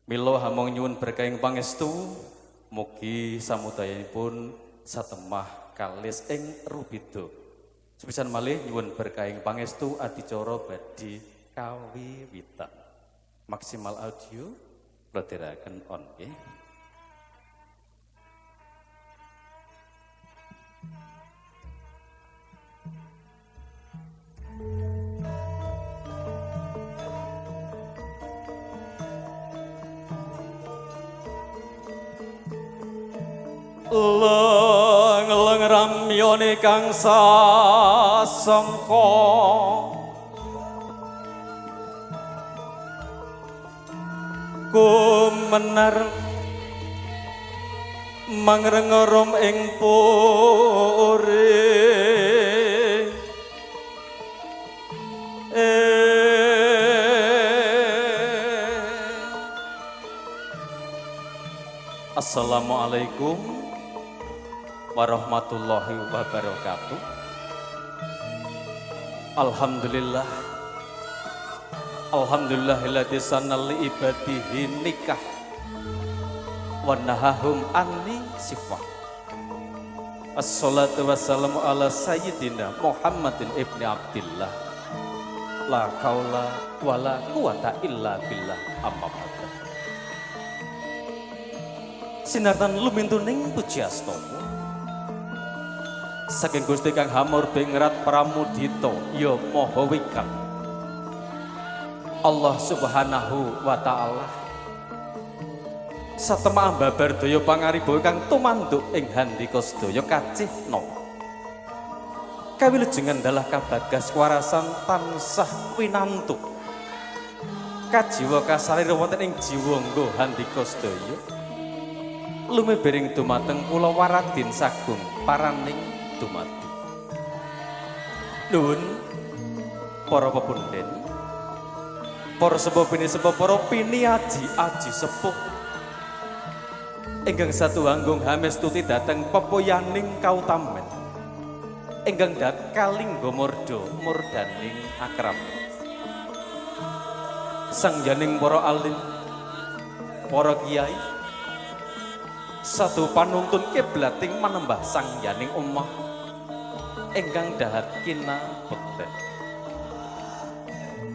Milo hamong nyuwun berkahing pangestu mugi samudayanipun satemah kalis ing rubida. Sepisan malih nyuwun berkahing pangestu adicara badhe kawiwitan. Maksimal audio pledheraken on nggih. Leng ramyane kang sasangka kumenar mangrengorom ing puri Assalamualaikum warahmatullahi wabarakatuh. Alhamdulillahilladzi sanna li ibadihi nikah wa nahahum anni sifah. Assalatu wassalamu ala sayyidina Muhammadin ibni Abdillah. La qaula wala quwata illa billah amma ba'du. Sinartan lumintuning pujiastana saking Gusti Kang Hamur Bingrat Pramudita ya Maha Wikang Allah Subhanahu wa taala satemah babar daya pangariba kang tumanduk ing handika sedaya kacihna kawilujengan dalah kabagas warasan tansah winantuk kajiwa kasalir wonten ing jiwa nggo handika sedaya lumebering dumateng kula waradin sagung paraning dumadi. Nuwun para pepunden, para sepuh bini sepuh, para piniaji aji sepuh ingkang satuhanggung hamestuti dhateng pepoyaning kautamen ingkang kalingga murda murdaning akram sangjaning para alim, para kiai satu panuntun kiblating manembah sangjaning ummah ingkang dahat kina bekten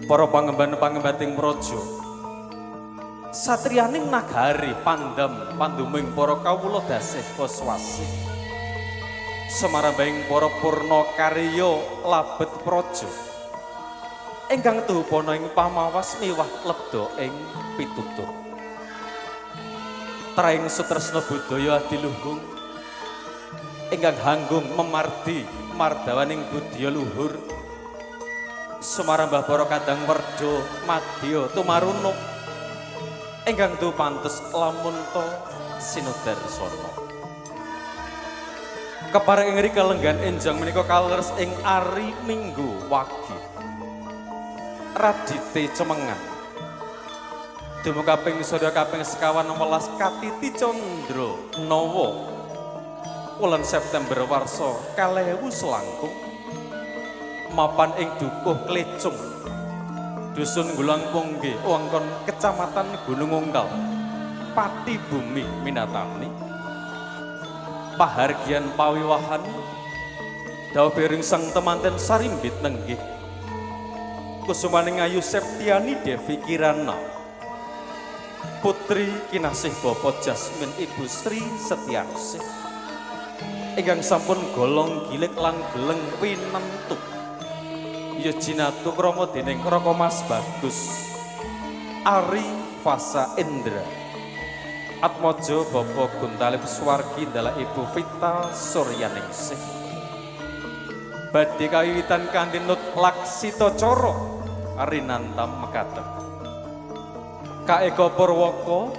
para pangemban-pangembating praja satriyaning nagari pandam panduming para kawula dasih koswasih semarambahing para purna karya labet praja ingkang tuhupana ing pamawas miwah lebda ing pitutur traing sutresna budaya adiluhung ingkang hanggung memardi mardawaning budaya luhur sumarambah para kadang werda madya tumarunuk ingkang dupantes lamun ta sinudarsana kepareng ing rika lenggan enjang menika kaleres ing ari Minggu wagi radite cemengan dumugi kaping sada kaping sekawan 12 Katiti Candra Nawa wulan September warsa 2000 selangkung mapan ing dukuh Klecung dusun Gulang Pongge wewengkon kecamatan Gunung Ungkal Pati Bumi Minatani pahargyan pawiwahan dawuh piring sang temanten sarimbit nenggih kusumaning Ayu Septiani Devi Kirana Putri kinasih Bapak Jasmin Ibu Sri Setiarsih ingkang sampun golong gilik lan geleng winentuk ya jinatu krama dening Raka Mas Bagus Ari Fasa Indra Atmaja Bapak Guntalip Swargi dalah Ibu Vita Suryaningsih badhe kawiwitan kanthi nut Laksita Cara Arinantam mekaten Kaeka Purwaka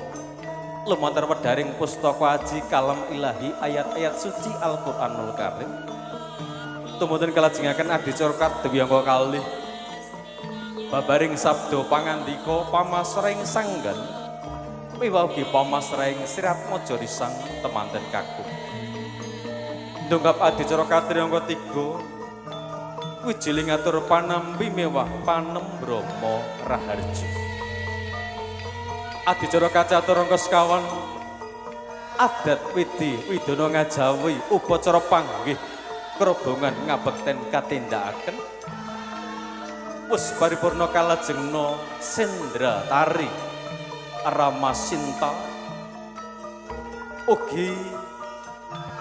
lumantar wedaring pustaka aji kalam ilahi ayat-ayat suci Al-Qur'anul Karim tumuntun kalajengaken adicara kadewiyangka kalih babaring sabda pangandika pamasraing sanggan miwah ugi pamasraing sirat maja risang temanten kakung ndonggap adicara kadewiyangka 3 wijiling atur panambi mewah panem Brahma Raharja Adicara kacatur angka sekawan adat widi widono ngajawi upacara panggih kerobongan ngabekten katindakaken wis paripurna kalajengna sendra tari Rama Sinta ugi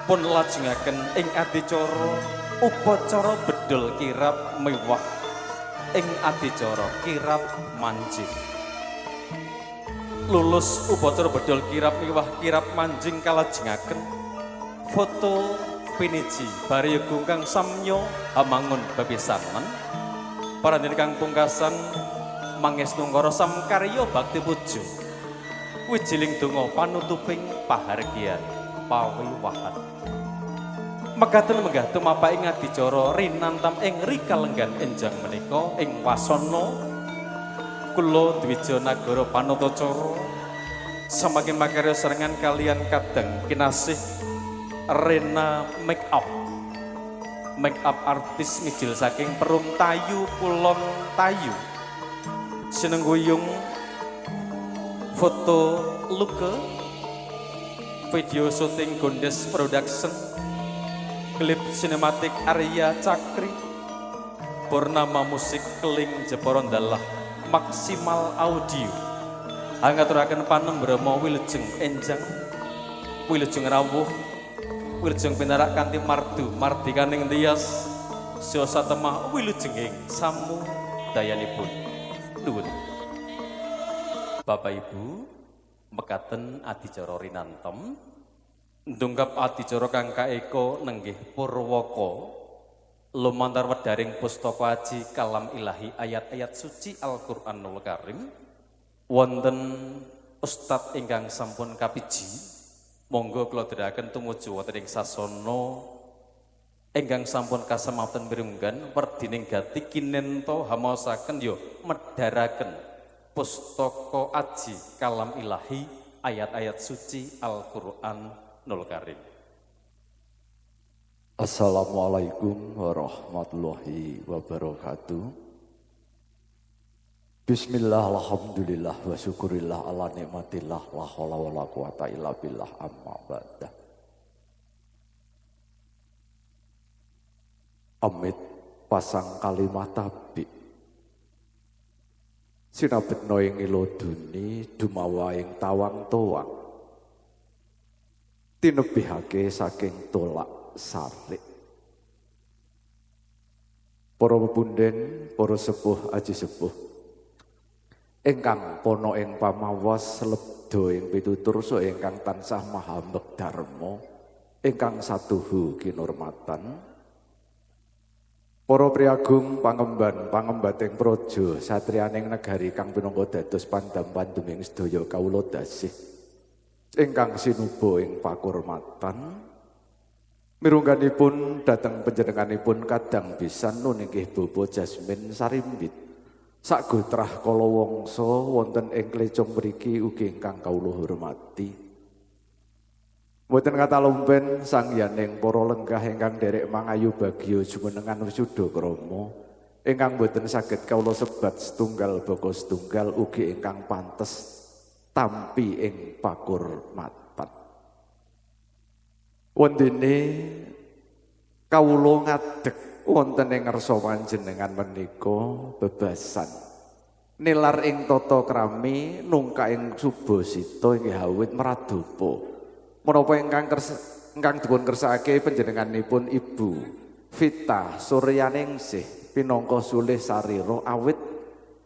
pun lajengaken ing adicara upacara bedol kirap mewah ing adicara kirap manjing. Lulus upacara bedol kirap miwah kirap manjing kalajengaken foto piniji bari gungkang samya hamangun bepisanan paranjen kang pungkasan mangesnungkara samkarya bakti puja wijiling donga panutuping pahargyan pawiwahan mekaten menggah tumapaking adicara rinantam ing rikalenggan enjang menika ing wasana Kulo Dwija Nagara Panatacara semakin makarya serengan kalian kadang kinasih Rena make up artis mijil saking Perum Tayu Kulon Tayu sinengguyung foto luke video syuting Gondes Production klip sinematik Arya Cakri Purnama musik Keling Jepara Dalah Maksimal Audio hangaturaken panembrama wilujeng enjang wilujeng rawuh wilujeng pinarak kanthi mardu mardikaning tias siosa temah wilujenging samu dayanipun nuwun Bapak Ibu mekaten adicara rinantem ndungkap adicara kang kaeka nenggih Purwaka lumantar wedaring pustaka aji kalam ilahi ayat-ayat suci Al-Qur'anul Karim wonten Ustadz ingkang sampun kapiji monggo kula dherekaken tumuju wonten ing sasana ingkang sampun kasematen mirunggan werdining gati kinento hamaosaken ya medharaken pustaka aji kalam ilahi ayat-ayat suci Al-Qur'anul Karim. Assalamualaikum warahmatullahi wabarakatuh. Bismillah, alhamdulillah, wa syukurillah ala nikmatillah, la haula wala quwata illa billah amma ba'da. Amit pasang kalimat tabi sinabetna ing iloduni dumawa ing tawang toang tinebihake saking tolak sarik. Para pepunden, para sepuh aji sepuh ingkang pono ing pamawas lebda ing pitutur so ingkang tansah maha mbekdharma ingkang satuhu kinurmatan para priagung pangembating praja satriyaning negari kang pinangka dados pandampan duming sedaya kawula dasih ingkang sinuba ing pakurmatan mirungganipun dhateng panjenenganipun kadang pisan nunggih Bobo Jasmine Sarimbit sagotrah kala wangsa wonten ing klecung mriki ugi ingkang kawula hormati. Mboten katalumpen sangyaning para lenggah ingkang derek mangayu bagya jumenengan wisuda krama ingkang mboten saged kawula sebat setunggal baka setunggal ugi ingkang pantes tampi ing pakurmatan. Wondene kawula ngadeg wonten ing ngarsa panjenengan menika bebasan nilar ing tata krami nungka ing subasita inggih awit mradapa menapa ingkang dipun kersakake panjenenganipun Ibu Vita Suryaningsih pinangka sulih sarira awit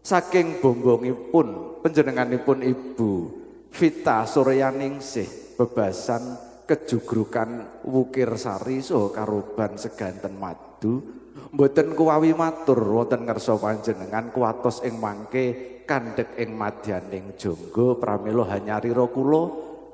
saking bombongipun panjenenganipun Ibu Vita Suryaningsih bebasan kejugrukan wukir sari saha karoban seganten madu mboten kuwawi matur wonten ngarsa panjenengan kuwatos ing mangke kandhek ing madyaning jangga pramila hanyarira kula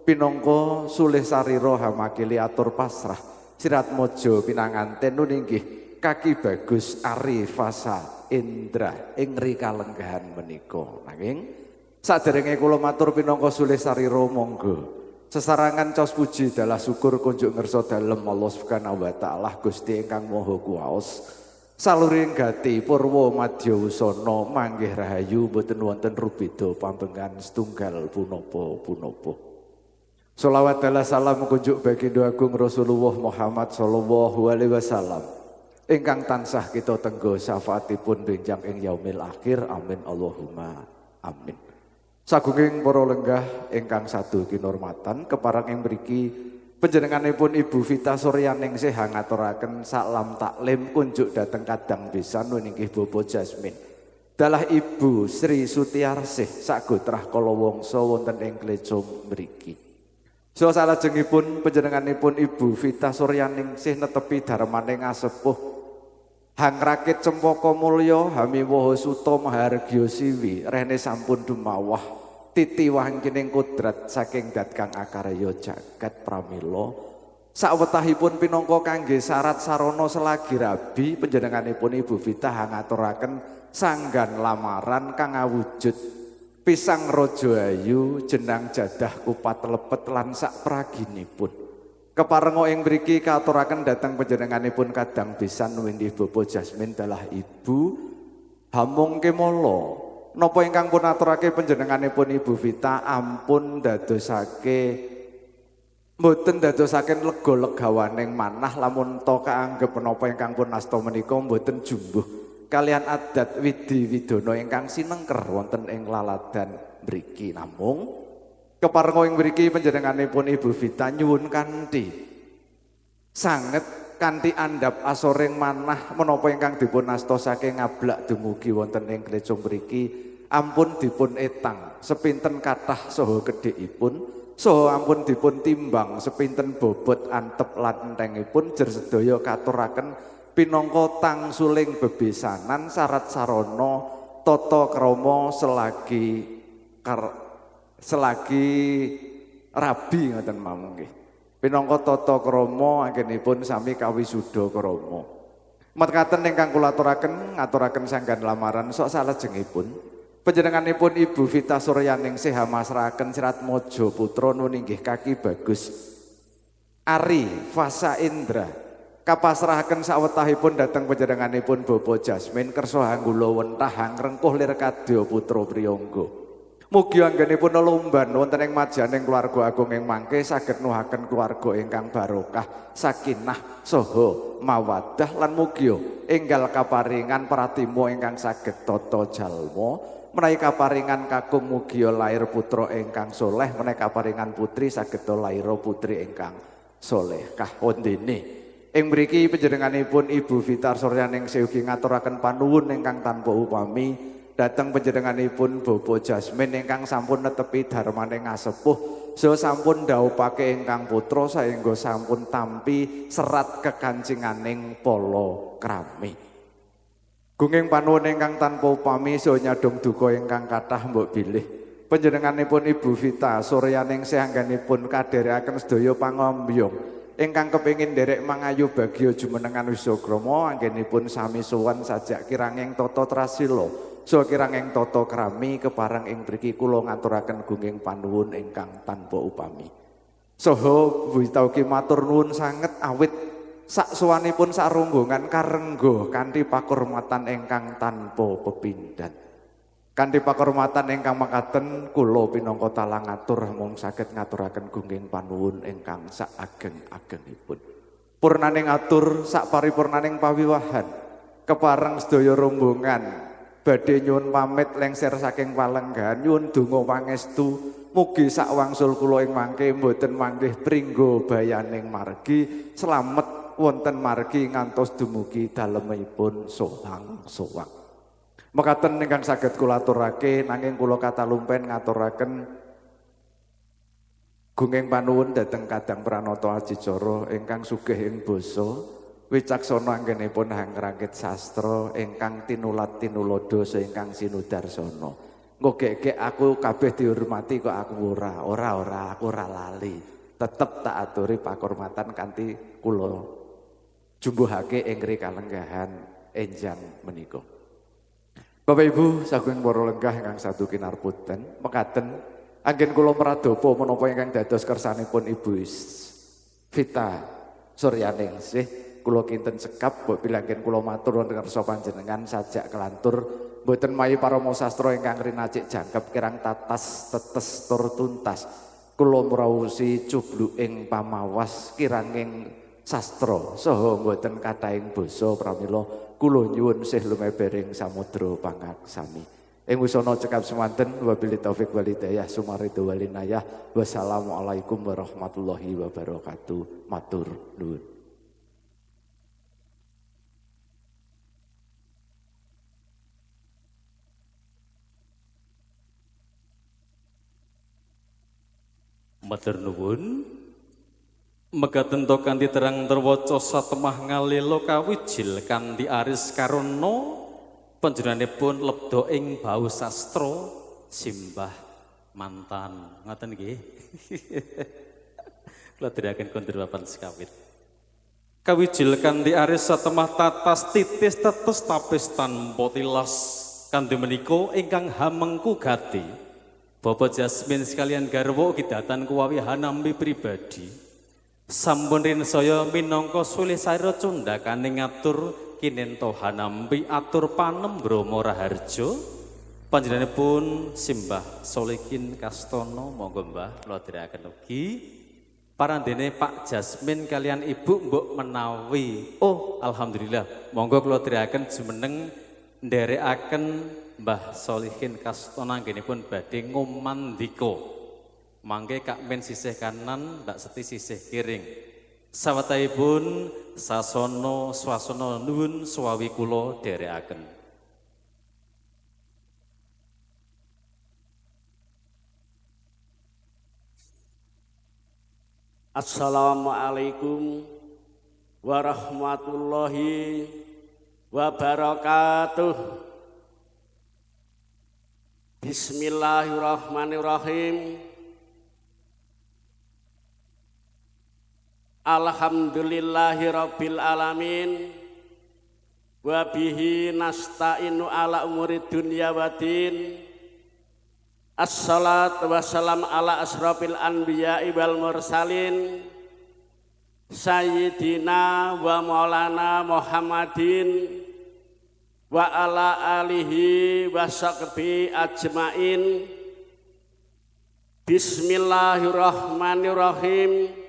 pinangka sulih sarira hamakili atur pasrah sirat mojo pinanganten nunggih kaki bagus Ari Fasa Indra ing rikalenggahan menika nanging saderenge kula matur pinangka sulih sarira monggo sesarangan caos puji dalah syukur kunjuk ngersa dalem Allah Subhanahu wa taala Gusti ingkang Maha Kuwaos Saluring gati purwa madya usana manggih rahayu boten wonten rubeda pambengan setunggal punapa-punapa. Sholawat dan salam kunjuk baginda agung Rasulullah Muhammad sallallahu alaihi wasallam ingkang tansah kita tenggo syafaatipun benjang ing yaumil akhir. Amin Allahumma amin. Sagunging para lenggah ingkang sadu kinurmatan keparang ing mriki panjenenganipun Ibu Vita Suryaningsih ngaturaken salam taklim kunjuk dhateng kadang besan inggih Bapak Jasmin. Dalah Ibu Sri Sutiarsih sagotrah kalawangsa wonten ing kleja mriki. So salajengipun panjenenganipun Ibu Vita Suryaningsih netepi darmaning asepuh Hang Rakit Cempaka Mulya Hamiwaha Suta Mahargya Siwi rene sampun dumawah titi wangkining kudrat saking dat kang akarya jagat pramila sawetahipun pinangka kangge syarat sarana selagi rabi panjenenganipun Ibu Vita ngaturaken sanggan lamaran kang awujud pisang raja ayu jenang jadah kupat lepet lan sak praginipun. Keparenga ing mriki katuraken dhateng panjenenganipun kadang besan winggih Bapak Jasmin dalah Ibu Hamung Kemala. Napa ingkang pun aturake panjenenganipun Ibu Vita ampun mboten dadosaken lega-legawaning manah lamun ta kaanggep menapa ingkang pun asta menika mboten jumbuh kalian adat widi-widana ingkang sinengker wonten ing laladan mriki. Namung keparenga ing mriki panjenenganipun Ibu Vita nyuwun kanthi sanget kanthi andhap asoring manah menapa ingkang dipun asta saking ngablak dumugi wonten ing kleja mriki ampun dipun etang sepinten kathah saha gedhekipun saha ampun dipun timbang sepinten bobot antep lan entengipun jer sedaya katuraken pinangka tangsuling bebesanan syarat sarana tata krama selagi rabi ngoten mawon nggih. Pinangka tata krama anggenipun sami kawisuda krama. Mekaten ingkang kula aturaken ngaturaken sanggan lamaran sok salajengipun panjenenganipun Ibu Vita Suryaningsih masrahaken Sirat Maja putra nun inggih Kaki Bagus Ari Fasa Indra kapasrahaken sawetahipun dhateng panjenenganipun Bapak Jasmin kersa hanggula wentah hangrengkuh lir kadya putra priyangga. Mugi anggenipun lelomban wonten ing majaning keluarga agung ing mangke saged nuhaken keluarga ingkang barokah, sakinah saha mawaddah lan mugi enggal kaparingan pratima ingkang saged tata jalma, menawi kaparingan kakung mugi lair putra ingkang soleh, menawi kaparingan putri saged lair putri ingkang solehkah wondene. Ing mriki panjenenganipun Ibu Vita Suryaningsih ugi ngaturaken panuwun ingkang tanpa upami dhateng panjenenganipun Bapak Jasmin ingkang sampun netepi darmaning asepuh saha sampun dhawuhake ingkang putra saengga sampun tampi serat kekancinganing palakrami. Gunging panuwun ingkang tanpa upami saha nyadong duka ingkang kathah mbok bilih panjenenganipun Ibu Vita Suryaningsih anggenipun kadherekaken sedaya pangambyong ingkang kepingin nderek mangayu bagya jumenengan wisagrama anggenipun sami sowan sajak kiranging tata trasila so kiranging tata krami keparang ing mriki kula ngaturaken gunging panuwun ingkang tanpa upami. Saha Vita ugi matur nuwun sanget awit saksuwanipun sarunggongan karengga kanthi pakurmatan ingkang tanpa pepindhan. Kanthi pakurmatan ingkang makaten kula pinangka talang ngatur mung saged ngaturaken gunging panuwun ingkang saageng-agengipun. Purnaning atur sak paripurnaning pawiwahan kepareng sedaya rombongan badhe nyuwun pamit lengser saking palenggahan nyuwun donga pangestu mugi sak wangsul kula ing mangke mboten manggih pringgo bayaning margi slamet wonten margi ngantos dumugi dalemipun sohang-sohang. Mekaten ingkang saged kula aturake nanging kula katalumpen ngaturaken gunging panuwun dhateng Kadang Pranata Ajicara ingkang sugih ing basa wicaksana anggenipun Hang Rakit Sastra ingkang tinulat-tinulada ingkang sinudarsana. Ngogek-gek aku kabeh dihormati kok aku ora aku ora lali. Tetep tak aturi pakurmatan kanthi kula jumbuhake ing kalenggahan enjang menika. Bapak Ibu saking para lenggah ingkang sadu kinarputen mekaten anggen kula mradhapa menapa ingkang dados kersanipun Ibu Vita Suryaningsih kula kinten cekap mbok bilangken kula matur wonten ngarsa panjenengan sajak kelantur mboten mayu parama sastra ingkang rinacik jangkep kirang tatas tetes tur tuntas kula mrawusi cubluking pamawas kiranging sastra saha mboten kathahing basa pramila kula nyuwun sih lumebering samudra pangaksami. Ing usana cekap semanten wabillahi taufik wal hidayah sumaridu walinayah wassalamualaikum warahmatullahi wabarakatuh. Matur nuwun. Matur nuwun. Megaten to kanthi terang terwaca satemah ngalila kawijil kanthi aris karana panjenenganipun lebda ing bau sastra simbah mantan ngoten nggih. Kula dherekaken kondur papan sekawit. Kawijil kanthi aris satemah tatas titis tetes tapis tanpa tilas kanthi menika ingkang hamengku gati Bapak Jasmin sekalian garwa kidatan kuwawi hanambi pribadi sampun rinsaya minangka sulih sarira cundakane ngatur kinento hanambi atur panembromo raharjo panjenenganipun simbah Solikin Kastono monggo Mbah kula dherekaken ugi parandene Pak Jasmin kalian Ibu mbok menawi alhamdulillah monggo kula dherekaken jumeneng nderekaken Mbah Solikin Kastono anggenipun badhe ngumandika mangke Kak Men sisih kanan Mbak Seti sisih kiring sawetahipun sasono swasana nuwun suwawi kula dherekaken. Assalamualaikum warahmatullahi wabarakatuh. Bismillahirrahmanirrahim. Alhamdulillahi rabbil alamin wa bihi nasta'inu ala umuri dunya waddin. Assalatu wassalam ala asrafil anbiya'i wal mursalin sayyidina wa maulana Muhammadin wa ala alihi wa sahbihi ajmain. Bismillahirrahmanirrahim.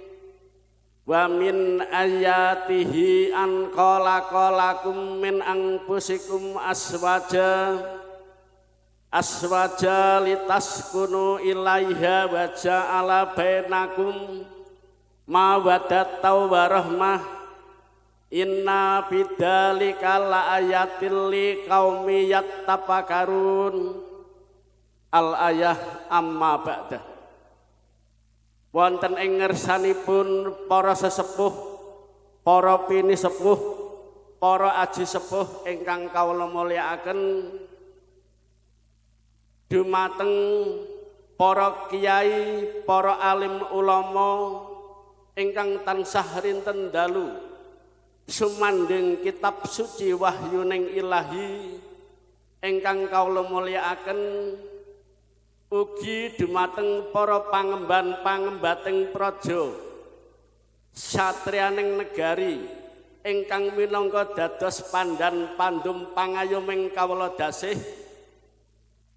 Wa min ayatihi an khalaqalakum min anfusikum aswaja litaskunu ilaiha wa ja'ala bainakum mawaddatan wa rahmah. Inna bidzalika laayatil liqaumi yattafakkarun. Al-ayah amma ba'dah. Wonten ing ngersanipun para sesepuh, para pini sepuh, para aji sepuh ingkang kawula mulyakaken, dumateng para kiai, para alim ulama ingkang tansah rinten dalu sumanding kitab suci wahyuning ilahi ingkang kawula mulyakaken, ugi dumateng para pangemban-pangembating praja satriyaning negari ingkang minangka dados pandan pandum pangayoming kawula dasih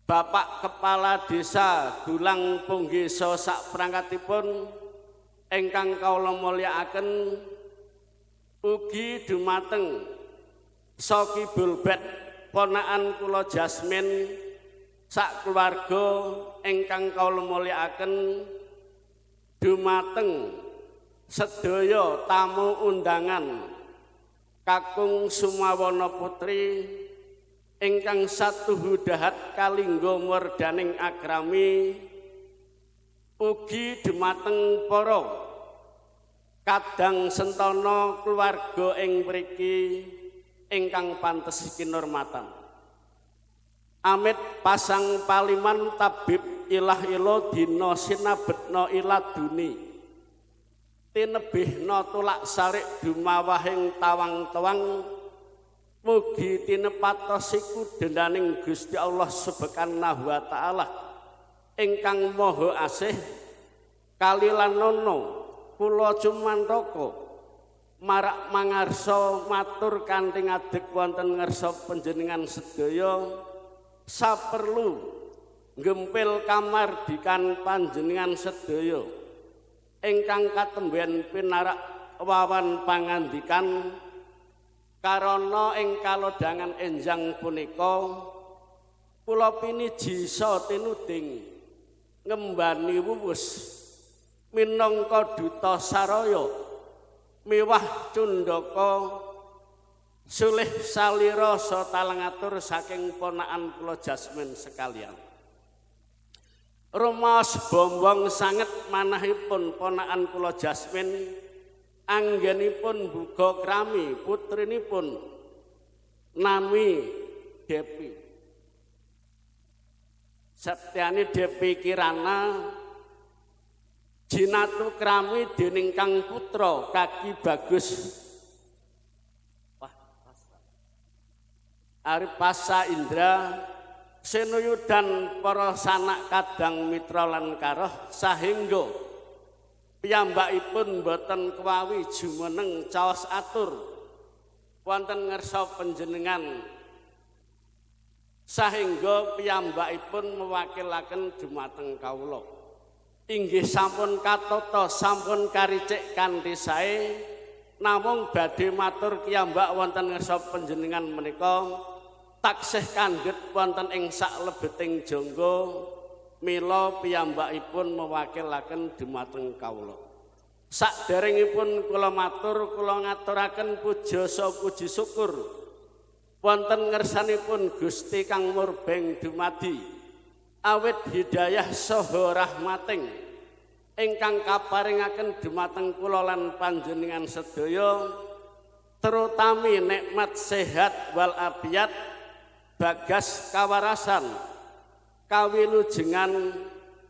Bapak Kepala Desa Dulang Punggesa saprangkatipun ingkang kawula mulyakaken, ugi dumateng Soki Bulbet ponakan kula Jasmin sak keluarga ingkang kawula mulyakaken, dumateng sedaya tamu undangan kakung Sumawana Putri ingkang satuhu dahat kalingga merdaning agrami, ugi dumateng para kadang sentana keluarga ing mriki ingkang pantes kinurmatan. Amit pasang paliman tabib ilah ilo dina sinabetna iladuni tinebihna tulak sarik dumawahing tawang-tawang mugi tinepatosiku denaning Gusti Allah Subhanahu wa taala ingkang maha asih kalilan nono kula cumantaka marak mangarsa matur kanthi ngadeg wonten ngarsa panjenengan sedaya saperlu ngempil kamardikan panjenengan sedaya ingkang katemben pinarak wawan pangandikan karana ing kalodhangan enjang punika kula piniji sa tinuding ngembani wuwus minangka duta saraya miwah cundaka sulih salira satalengatur saking ponakan kula Jasmin sekalian. Rumaos bombong sanget manahipun ponakan kula Jasmin anggenipun buga krami putrinipun nami Depi. Septiani Depi Kirana jinatu krami dening Kang Putra Kaki Bagus Aripasa Indra senuyudan para sanak kadang mitra lan karoh sahingga piyambakipun boten kewawi jumeneng caos atur wonten ngarsa panjenengan sahingga piyambakipun mewakilaken dumateng kawula. Inggih sampun katata sampun karicik kanthi sae namung badhe matur kiyambak wonten ngarsa panjenengan menika taksih kandhet wonten ing saklebeting jangga mila piyambakipun mewakilaken dumateng kawula. Saderengipun kula matur kula ngaturaken puja saha puji syukur wonten ngersanipun Gusti Kang Murbeng dumadi awit hidayah saha rahmating ingkang kaparingaken dumateng kula lan panjenengan sedaya terutami nikmat sehat wal afiat bagas kawarasan kawilujengan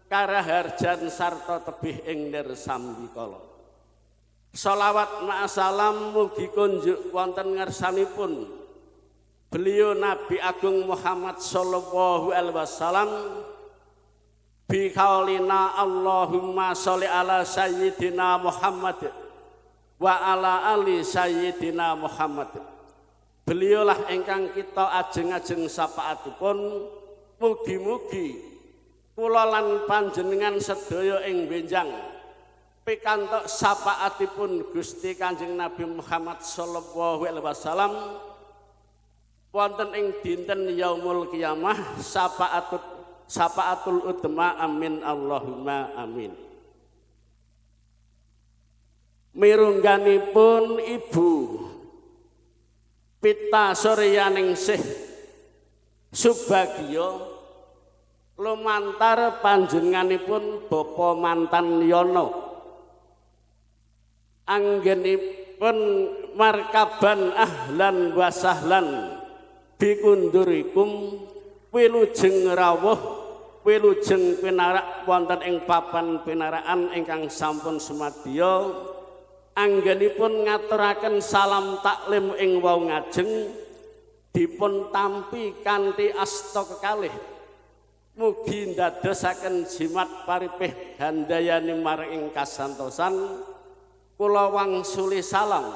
karaharjan sarta tebih ing nirsambikala. Shalawat ma'asalam mugi kunjuk wonten ngersanipun beliau Nabi Agung Muhammad sallallahu alaihi wasallam bi qaulina Allahumma sholli ala sayyidina Muhammad wa ala ali sayyidina Muhammad. Beliaulah ingkang kita ajeng-ajeng sapaatipun mugi-mugi kula lan panjenengan sedaya ing benjang pikantuk sapaatipun Gusti Kanjeng Nabi Muhammad sallallahu alaihi wasallam wonten ing dinten yaumul qiyamah sapaatul utma amin Allahumma amin. Mirungganipun Ibu Pita Suryaningsih Subagio lumantar panjenenganipun Bapa Mantan Yono anggenipun markaban ahlan wa sahlan bikundurikum wilujeng rawuh wilujeng pinarak wonten ing papan pinarakan ingkang sampun sumadya anggenipun ngaturaken salam taklim ing wau ngajeng dipun tampi kanthi asta kekalih mugi ndadosaken jimat paripih handayani marang kasantosan kula wangsuli salam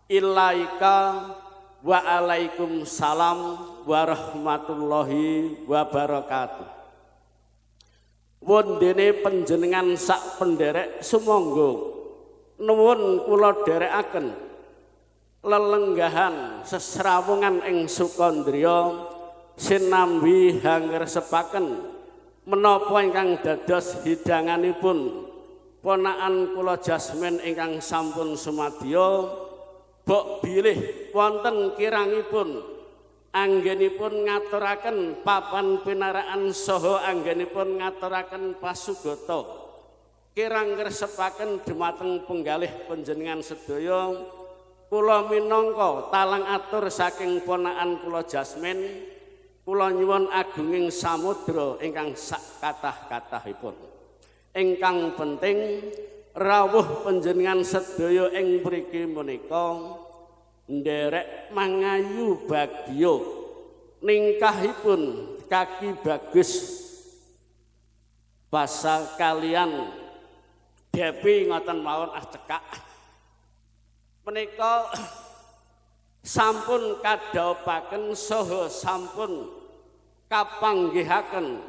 ilaika wa alaikum salam warahmatullahi wabarakatuh. Wondene panjenengan sak penderek sumangga nuwun kula dherekaken lelenggahan sesrawungan ing Sukandriya sinambi hangresepaken menapa ingkang dados hidanganipun ponakan kula Jasmin ingkang sampun sumadya bok bilih wonten kirangipun anggenipun ngaturaken papan pinarakan saha anggenipun ngaturaken pasugata kirang ngresepaken dumateng penggalih panjenengan sedaya kula minangka talang atur saking ponakan kula Jasmin kula nyuwun agunging samudra ingkang sak kathah-kathahipun ingkang penting rawuh panjenengan sedaya ing mriki menika nderek mangayu bagya ningkahipun Kaki Bagus basa kalian Depi ngoten mawon cekak menika sampun kadhaopaken saha sampun kapanggihaken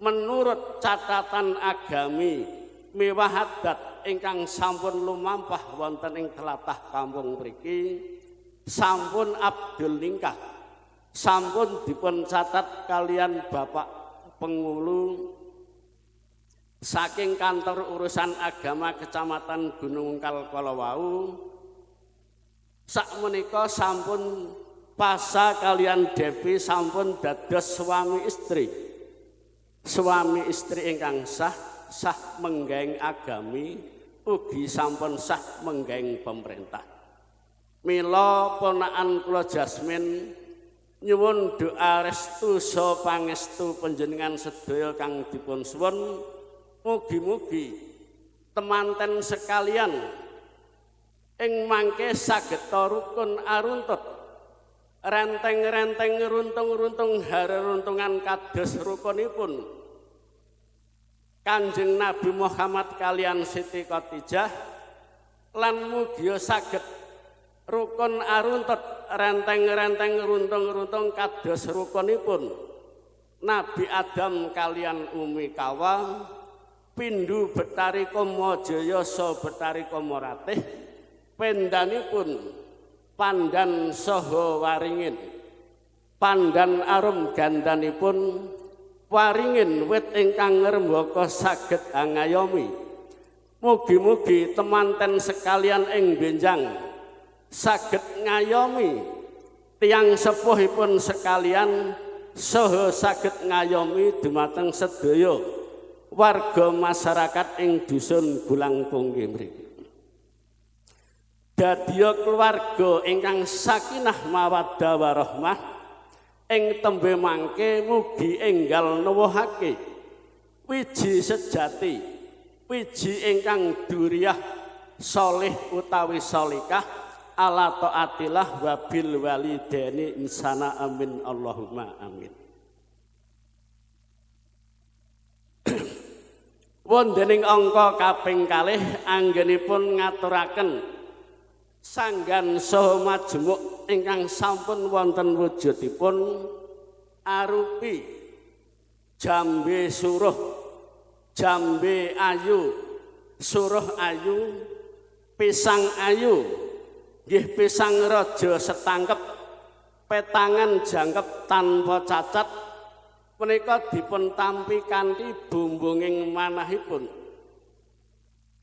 menurut catatan agami miwah adat ingkang sampun lumampah wonten ing tlatah kampung mriki sampun abdul ningkah sampun dipun catat kalian Bapak Pengulu saking kantor urusan agama Kecamatan Gunung Kalkala wau sakmenika sampun pasa kalian Devi sampun dados suami istri ingkang sah menggaing agami ugi sampun sah menggaing pemerintah. Mila ponakan kula Jasmin nyuwun doa restu saha pangestu panjenengan sedaya kang dipun suwun mugi-mugi temanten sekalian ing mangke sageta rukun aruntut renteng-renteng runtung-runtung hareruntungan kados rukunipun Kanjeng Nabi Muhammad kalian Siti Khadijah lan mugi saged rukun aruntut renteng-renteng runtung-runtung kados rukunipun Nabi Adam kalian Umi Kawa Pindu Betari Kamajaya saha Betari Kamaratih pendanipun pandan saha waringin pandan arum gandanipun waringin wit ingkang ngrembaka saged angayomi mugi-mugi temanten sekalian ing benjang saged ngayomi tiyang sepuhipun sekalian saha saged ngayomi dumateng sedaya warga masyarakat ing dusun Bulangpung mriki. Dadya keluarga ingkang sakinah mawaddah warahmah ing tembe mangke mugi enggal nuwuhake wiji sejati, wiji ingkang duriyah solih utawi solikah ala taatillah wabil walidaini insana amin Allahumma amin. Wontening angka kaping kalih anggenipun ngaturaken sanggan saha majemuk ingkang sampun wonten wujudipun arupi jambe suruh, jambe ayu, suruh ayu, pisang ayu, nggih pisang raja setangkep, petangan jangkep tanpa cacat. Menika dipun tampi kanthi bumbunging manahipun.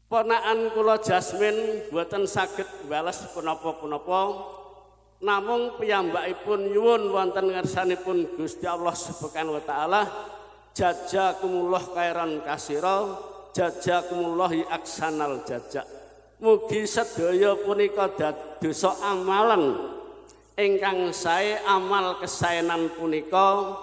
Ponakan kula Jasmin boten saged bales punapa-punapa namung piyambakipun nyuwun wonten ngarsanipun Gusti Allah Subhanahu wa taala jazakumullah khairan kasira jazakumullahi aksanal jazak. Mugi sedaya punika dadosa amalan ingkang sae amal kesaenan punika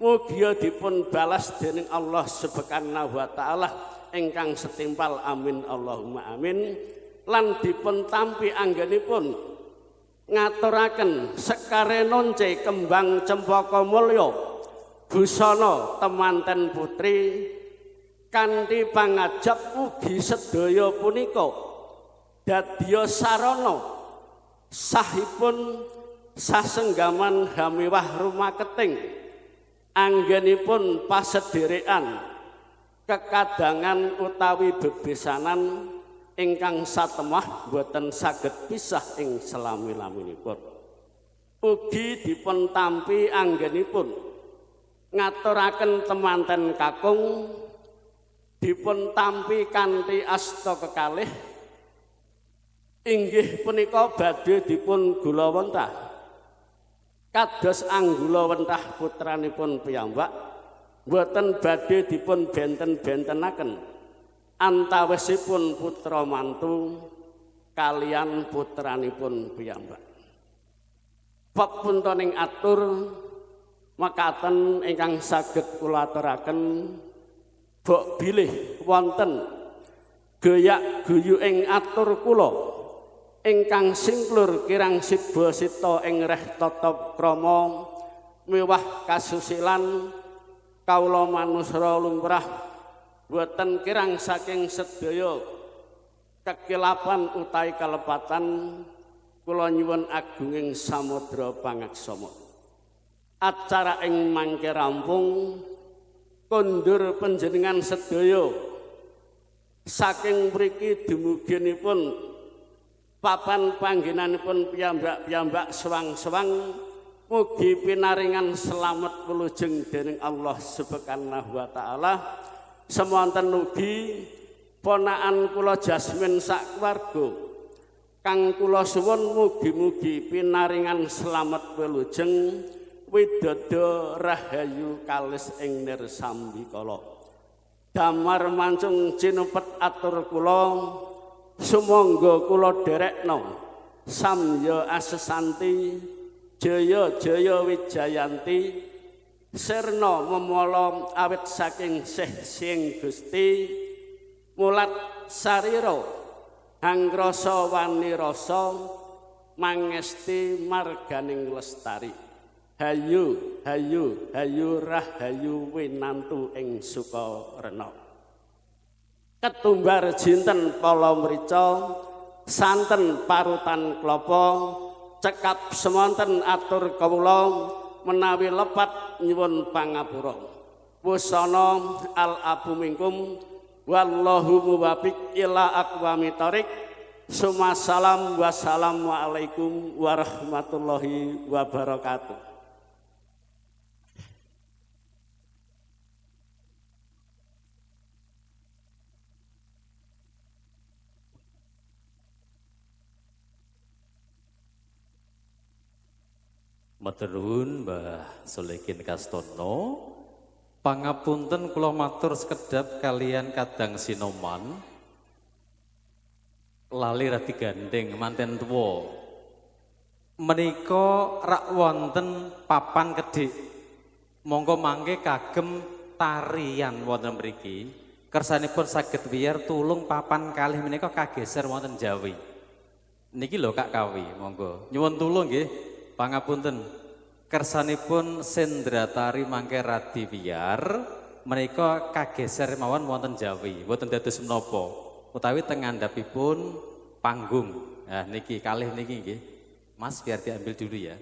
mugi dipun balas dening Allah Subhanahu wa taala ingkang setimpal amin Allahumma amin lan dipun tampi anggenipun ngaturaken sekare nonce kembang cempaka mulya busana temanten putri kanthi pangajab mugi sedaya punika dadya sarana sahipun sasenggaman hamiwah rumaketing anggenipun pasederekan kekadangan utawi bebesanan ingkang satemah boten saged pisah ing selami-laminipun. Ugi dipun tampi anggenipun ngaturaken temanten kakung dipun tampi kanthi asta kekalih inggih punika badhe dipun gulawentah kados anggula wentah putranipun piyambak boten badhe dipun benten-bentenaken antawisipun putra mantu kalian putranipun piyambak. Bab puntoning atur makaten ingkang saged kula aturaken bok bilih wonten goyak guyu ing atur kula ingkang singklur kirang siba sita ing reh tata krama miwah kasusilan kawula manusra lumrah boten kirang saking sedaya kekilapan utawi kalepatan kula nyuwun agunging samudra pangaksama. Acara ing mangke rampung kondur panjenengan sedaya saking mriki dumuginipun papan panggenanipun piyambak-piyambak sewang-sewang mugi pinaringan selamat wilujeng dening Allah Subhanahu wa taala. Semonten ugi ponakan kula Jasmin sak keluarga kang kula suwun mugi-mugi pinaringan selamat wilujeng widodho rahayu kalis ing nirsambikala. Damar mancung cinepet atur kula sumangga kula derekno samya asesanti jaya-jaya wijayanti sirna memala awit saking sing Gusti mulat sarira angrasa wani rasa mangesti marganing lestari. Hayu, hayu, hayu rahayu winantu ing Sukarna. Ketumbar jinten pala mrica santen parutan klapa cekap semonten atur kawula menawi lepat nyuwun pangapura. Wusana al abu minkum wallahu muwaffiq ila aqwamit thoriq. Sumasalam wassalamualaikum warahmatullahi wabarakatuh. Matur nuwun Mbah Solekin Kastono. Pangapunten kula matur sekedap kalian kadang Sinoman. Lali radi gandeng manten tuwa. Menika rak wonten papan kedhik. Monggo mangke kagem tarian wonten mriki. Kersanipun saged wiyar tulung papan kalih menika kageser wonten Jawi. Niki lho Kak Kawi, monggo. Nyuwun tulung nggih. Pangapunten, kersanipun sendratari mangke radi wiyar menika kageser mawon wonten Jawi, boten dados menapa utawi teng ngandhapipun panggung. Nah niki kalih niki nggih. Mas biar diambil dulu ya.